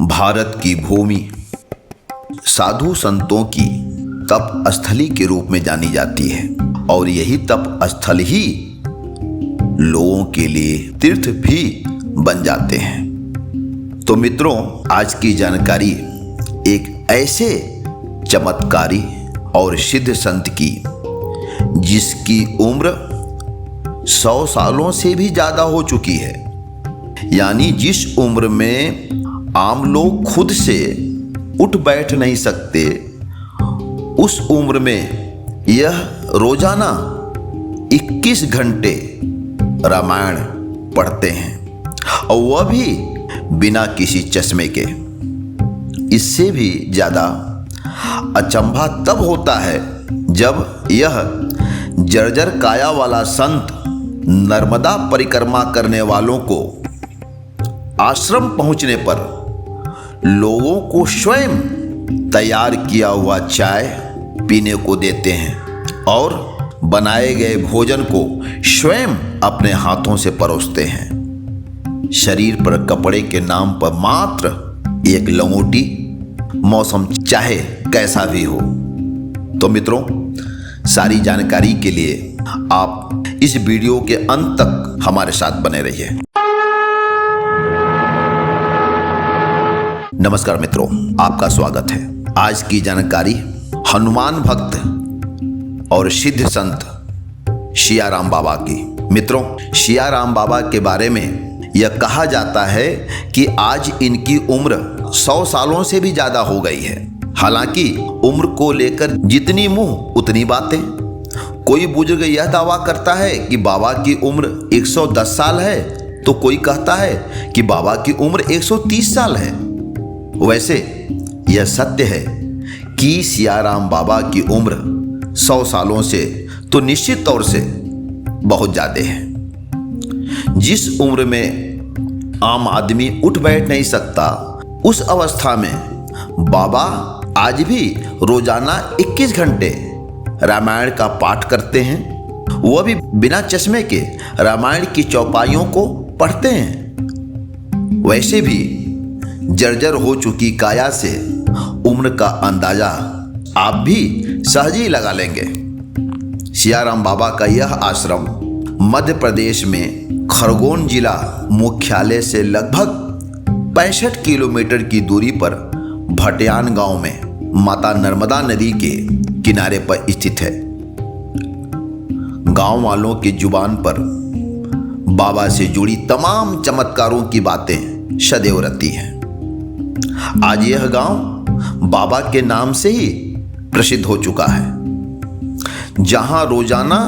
भारत की भूमि साधु संतों की तप स्थली के रूप में जानी जाती है और यही तप स्थल ही लोगों के लिए तीर्थ भी बन जाते हैं। तो मित्रों, आज की जानकारी एक ऐसे चमत्कारी और सिद्ध संत की जिसकी उम्र 100 सालों से भी ज्यादा हो चुकी है। यानी जिस उम्र में आम लोग खुद से उठ बैठ नहीं सकते, उस उम्र में यह रोजाना 21 घंटे रामायण पढ़ते हैं और वह भी बिना किसी चश्मे के। इससे भी ज्यादा अचंभा तब होता है जब यह जर्जर काया वाला संत नर्मदा परिक्रमा करने वालों को आश्रम पहुंचने पर लोगों को स्वयं तैयार किया हुआ चाय पीने को देते हैं और बनाए गए भोजन को स्वयं अपने हाथों से परोसते हैं। शरीर पर कपड़े के नाम पर मात्र एक लंगोटी, मौसम चाहे कैसा भी हो। तो मित्रों, सारी जानकारी के लिए आप इस वीडियो के अंत तक हमारे साथ बने रहिए। नमस्कार मित्रों, आपका स्वागत है। आज की जानकारी हनुमान भक्त और सिद्ध संत सियाराम बाबा की। मित्रों, सियाराम बाबा के बारे में यह कहा जाता है कि आज इनकी उम्र 100 सालों से भी ज्यादा हो गई है। हालांकि उम्र को लेकर जितनी मुंह उतनी बातें। कोई बुजुर्ग यह दावा करता है कि बाबा की उम्र 110 साल है, तो कोई कहता है कि बाबा की उम्र 130 साल है। वैसे यह सत्य है कि सियाराम बाबा की उम्र 100 सालों से तो निश्चित तौर से बहुत ज्यादा है। जिस उम्र में आम आदमी उठ बैठ नहीं सकता, उस अवस्था में बाबा आज भी रोजाना 21 घंटे रामायण का पाठ करते हैं। वह भी बिना चश्मे के रामायण की चौपाइयों को पढ़ते हैं। वैसे भी जर्जर हो चुकी काया से उम्र का अंदाजा आप भी सहज ही लगा लेंगे। सियाराम बाबा का यह आश्रम मध्य प्रदेश में खरगोन जिला मुख्यालय से लगभग 65 किलोमीटर की दूरी पर भटियान गांव में माता नर्मदा नदी के किनारे पर स्थित है। गांव वालों की जुबान पर बाबा से जुड़ी तमाम चमत्कारों की बातें सदैव रहती हैं। आज यह गांव बाबा के नाम से ही प्रसिद्ध हो चुका है, जहां रोजाना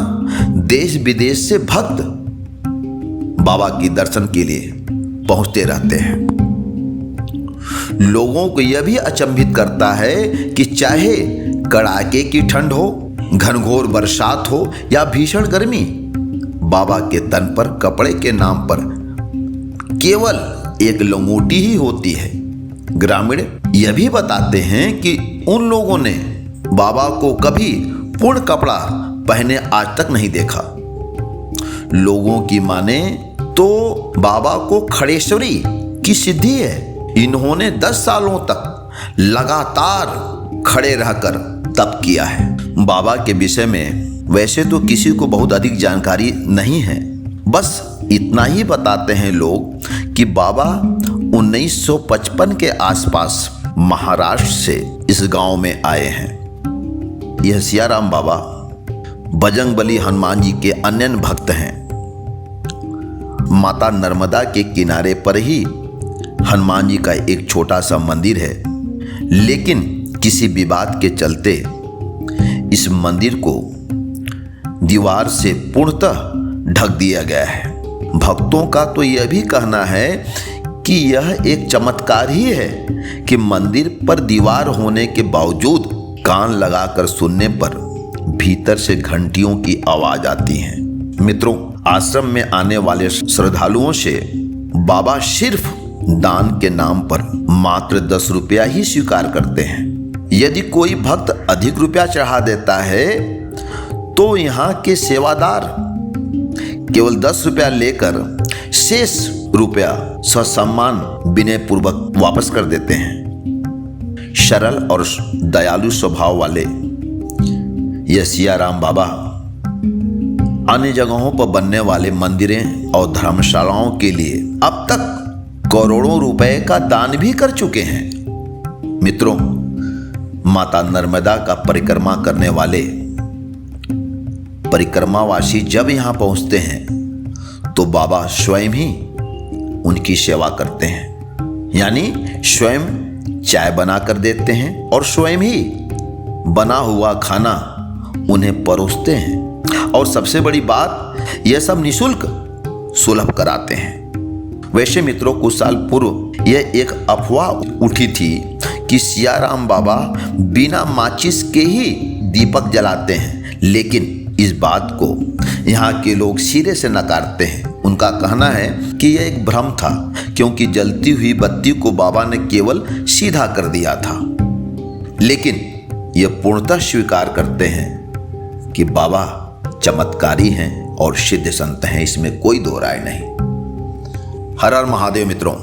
देश विदेश से भक्त बाबा के दर्शन के लिए पहुंचते रहते हैं। लोगों को यह भी अचंभित करता है कि चाहे कड़ाके की ठंड हो, घनघोर बरसात हो या भीषण गर्मी, बाबा के तन पर कपड़े के नाम पर केवल एक लंगोटी ही होती है। ग्रामीण यह भी बताते हैं कि उन लोगों ने बाबा को कभी पूर्ण कपड़ा पहने आज तक नहीं देखा। लोगों की माने तो बाबा को खड़ेश्वरी की सिद्धि है। इन्होंने 10 सालों तक लगातार खड़े रहकर तप किया है। बाबा के विषय में वैसे तो किसी को बहुत अधिक जानकारी नहीं है, बस इतना ही बताते हैं लोग कि बाबा 1955 के आसपास महाराष्ट्र से इस गांव में आए हैं। यह सियाराम बाबा बजरंगबली हनुमान जी के अनन्य भक्त हैं। माता नर्मदा के किनारे पर ही हनुमान जी का एक छोटा सा मंदिर है, लेकिन किसी विवाद के चलते इस मंदिर को दीवार से पूर्णतः ढक दिया गया है। भक्तों का तो यह भी कहना है कि यह एक चमत्कार ही है कि मंदिर पर दीवार होने के बावजूद कान लगाकर सुनने पर भीतर से घंटियों की आवाज आती है। मित्रों, आश्रम में आने वाले श्रद्धालुओं से बाबा सिर्फ दान के नाम पर मात्र 10 रुपया ही स्वीकार करते हैं। यदि कोई भक्त अधिक रुपया चढ़ा देता है तो यहाँ के सेवादार केवल 10 रुपया लेकर शेष रुपया ससम्मान विनय पूर्वक वापस कर देते हैं। सरल और दयालु स्वभाव वाले ये सियाराम बाबा अन्य जगहों पर बनने वाले मंदिरें और धर्मशालाओं के लिए अब तक करोड़ों रुपए का दान भी कर चुके हैं। मित्रों, माता नर्मदा का परिक्रमा करने वाले परिक्रमावासी जब यहां पहुंचते हैं तो बाबा स्वयं ही उनकी सेवा करते हैं, यानी स्वयं चाय बना कर देते हैं और स्वयं ही बना हुआ खाना उन्हें परोसते हैं। और सबसे बड़ी बात, यह सब निःशुल्क सुलभ कराते हैं। वैसे मित्रों, कुछ साल पूर्व यह एक अफवाह उठी थी कि सियाराम बाबा बिना माचिस के ही दीपक जलाते हैं, लेकिन इस बात को यहाँ के लोग सिरे से नकारते हैं। उनका कहना है कि यह एक भ्रम था, क्योंकि जलती हुई बत्ती को बाबा ने केवल सीधा कर दिया था। लेकिन यह पूर्णतः स्वीकार करते हैं कि बाबा चमत्कारी हैं और सिद्ध संत हैं, इसमें कोई दो राय नहीं। हर हर महादेव मित्रों।